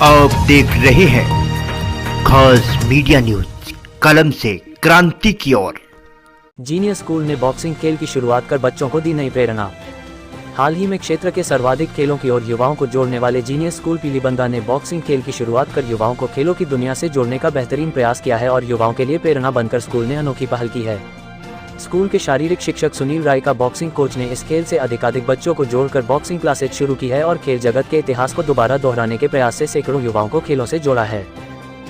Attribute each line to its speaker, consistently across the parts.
Speaker 1: आप देख रहे हैं खास मीडिया न्यूज, कलम से क्रांति की ओर।
Speaker 2: जीनियस स्कूल ने बॉक्सिंग खेल की शुरुआत कर बच्चों को दी नई प्रेरणा। हाल ही में क्षेत्र के सर्वाधिक खेलों की ओर युवाओं को जोड़ने वाले जीनियस स्कूल पीलीबंगा ने बॉक्सिंग खेल की शुरुआत कर युवाओं को खेलों की दुनिया से जोड़ने का बेहतरीन प्रयास किया है और युवाओं के लिए प्रेरणा बनकर स्कूल ने अनोखी पहल की है। स्कूल के शारीरिक शिक्षक सुनील राय का बॉक्सिंग कोच ने इस खेल से अधिकाधिक बच्चों को जोड़कर बॉक्सिंग क्लासेज शुरू की है और खेल जगत के इतिहास को दोबारा दोहराने के प्रयास से सैकड़ों युवाओं को खेलों से जोड़ा है।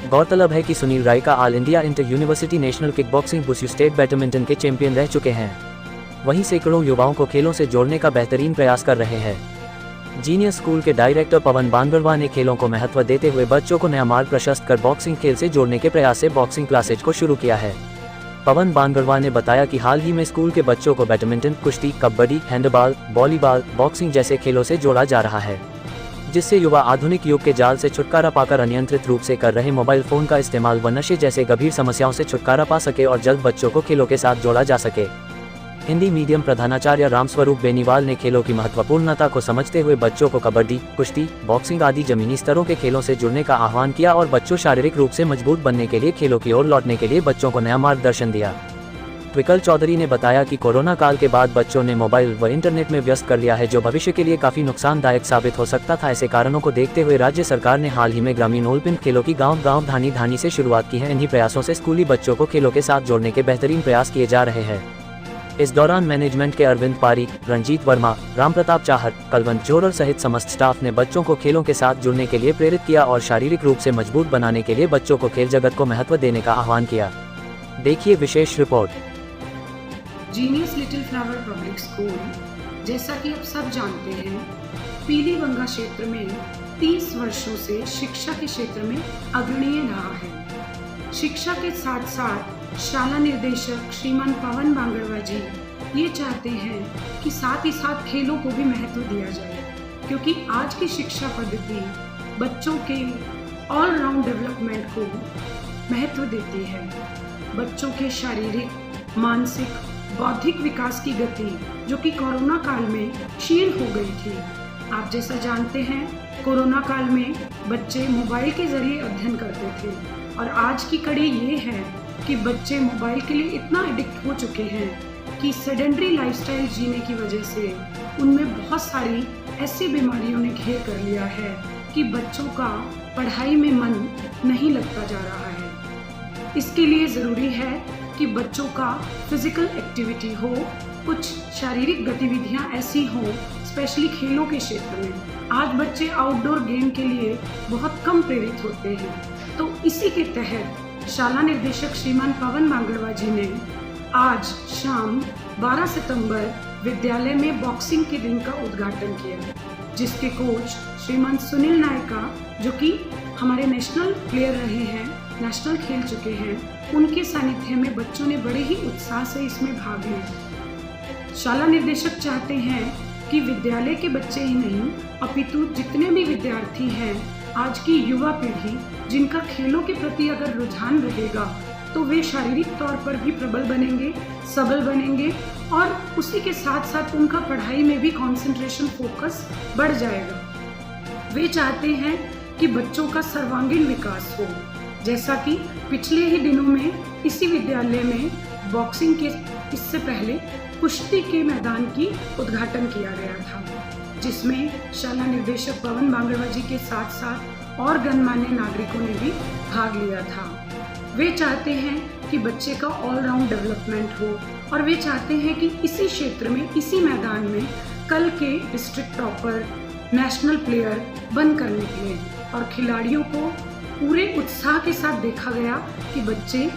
Speaker 2: गौरतलब है कि सुनील राय का all India inter university national kick boxing wushu state badminton के चैंपियन रह चुके हैं। वहीं सैकड़ों युवाओं को खेलों से जोड़ने का बेहतरीन प्रयास कर रहे हैं। जीनियस स्कूल के डायरेक्टर पवन बांगरवा ने खेलों को महत्व देते हुए बच्चों को नया मार्ग प्रशस्त कर बॉक्सिंग खेल से जोड़ने के प्रयास से बॉक्सिंग क्लासेज को शुरू किया है। पवन बांगरवा ने बताया कि हाल ही में स्कूल के बच्चों को बैडमिंटन, कुश्ती, कबड्डी, हैंडबॉल, वॉलीबॉल, बॉक्सिंग जैसे खेलों से जोड़ा जा रहा है, जिससे युवा आधुनिक युग के जाल से छुटकारा पाकर अनियंत्रित रूप से कर रहे मोबाइल फोन का इस्तेमाल व नशे जैसे गंभीर समस्याओं से छुटकारा पा सके और जल्द बच्चों को खेलों के साथ जोड़ा जा सके। हिंदी मीडियम प्रधानाचार्य रामस्वरूप बेनीवाल ने खेलों की महत्वपूर्णता को समझते हुए बच्चों को कबड्डी, कुश्ती, बॉक्सिंग आदि जमीनी स्तरों के खेलों से जुड़ने का आह्वान किया और बच्चों शारीरिक रूप से मजबूत बनने के लिए खेलों की ओर लौटने के लिए बच्चों को नया मार्गदर्शन दिया। ट्विकल चौधरी ने बताया कि कोरोना काल के बाद बच्चों ने मोबाइल व इंटरनेट में व्यस्त कर लिया है, जो भविष्य के लिए काफी नुकसानदायक साबित हो सकता था। ऐसे कारणों को देखते हुए राज्य सरकार ने हाल ही में ग्रामीण ओलंपिक खेलों की गांव-गांव धानी-धानी से शुरुआत की है। इन्हीं प्रयासों से स्कूली बच्चों को खेलों के साथ जोड़ने के बेहतरीन प्रयास किए जा रहे हैं। इस दौरान मैनेजमेंट के अरविंद पारीक, रंजीत वर्मा, राम प्रताप चाहर, कलवंत जोहर सहित समस्त स्टाफ ने बच्चों को खेलों के साथ जुड़ने के लिए प्रेरित किया और शारीरिक रूप से मजबूत बनाने के लिए बच्चों को खेल जगत को महत्व देने का आह्वान किया। देखिए विशेष report.
Speaker 3: Genius little flower public school, जैसा कि आप सब जानते हैं, पीलीबंगा क्षेत्र में 30 वर्षों से शिक्षा के क्षेत्र में अग्रणीय रहा है। शिक्षा के साथ साथ शाला निर्देशक श्रीमान पवन बांगरवा जी ये चाहते हैं कि साथ ही साथ खेलों को भी महत्व दिया जाए, क्योंकि आज की शिक्षा पद्धति बच्चों के ऑलराउंड डेवलपमेंट को महत्व देती है। बच्चों के शारीरिक, मानसिक, बौद्धिक विकास की गति जो कि कोरोना काल में क्षीण हो गई थी। आप जैसा जानते हैं, कोरोना काल में बच्चे मोबाइल के जरिए अध्ययन करते थे और आज की कड़ी ये है कि बच्चे मोबाइल के लिए इतना एडिक्ट हो चुके हैं कि सेडेंटरी लाइफस्टाइल जीने की वजह से उनमें बहुत सारी ऐसी बीमारियों ने घेर कर लिया है कि बच्चों का पढ़ाई में मन नहीं लगता जा रहा है। इसके लिए ज़रूरी है कि बच्चों का फिजिकल एक्टिविटी हो, कुछ शारीरिक गतिविधियां ऐसी हों, स्पेशली खेलों के क्षेत्र में। आज बच्चे आउटडोर गेम के लिए बहुत कम प्रेरित होते हैं, तो इसी के तहत शाला निर्देशक श्रीमान पवन बांगरवा जी ने आज शाम 12 सितंबर विद्यालय में बॉक्सिंग के दिन का उद्घाटन किया, जिसके कोच श्रीमान सुनील नायका, जो कि हमारे नेशनल प्लेयर रहे हैं, नेशनल खेल चुके हैं, उनके सानिध्य में बच्चों ने बड़े ही उत्साह से इसमें भाग लिया। शाला निर्देशक चाहते हैं कि विद्यालय के बच्चे ही नहीं अपितु जितने भी विद्यार्थी हैं, आज की युवा पीढ़ी, जिनका खेलों के प्रति अगर रुझान रहेगा तो वे शारीरिक तौर पर भी प्रबल बनेंगे, सबल बनेंगे और उसी के साथ साथ उनका पढ़ाई में भी कंसंट्रेशन, फोकस बढ़ जाएगा। वे चाहते हैं कि बच्चों का सर्वांगीण विकास हो, जैसा कि पिछले ही दिनों में इसी विद्यालय में बॉक्सिंग के इससे पहले कुश्ती के मैदान की उद्घाटन किया गया था, जिसमें शाला निर्देशक पवन बांगरवा जी के साथ साथ और गणमान्य नागरिकों ने भी भाग लिया था। वे चाहते हैं कि बच्चे का ऑलराउंड डेवलपमेंट हो और वे चाहते हैं कि इसी क्षेत्र में, इसी मैदान में कल के डिस्ट्रिक्ट टॉपर, नेशनल प्लेयर बनकर निकले। और खिलाड़ियों को पूरे उत्साह के साथ देखा गया कि बच्चे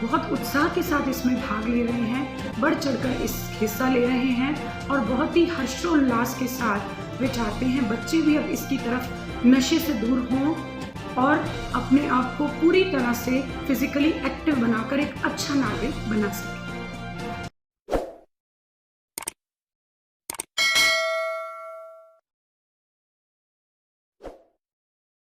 Speaker 3: बहुत उत्साह के साथ इसमें भाग ले रहे हैं, बढ़ चढ़कर इस हिस्सा ले रहे हैं और बहुत ही हर्षोल्लास के साथ वे चाहते हैं बच्चे भी अब इसकी तरफ नशे से दूर हों और अपने आप को पूरी तरह से फिजिकली एक्टिव बनाकर एक अच्छा नागरिक बना सकें।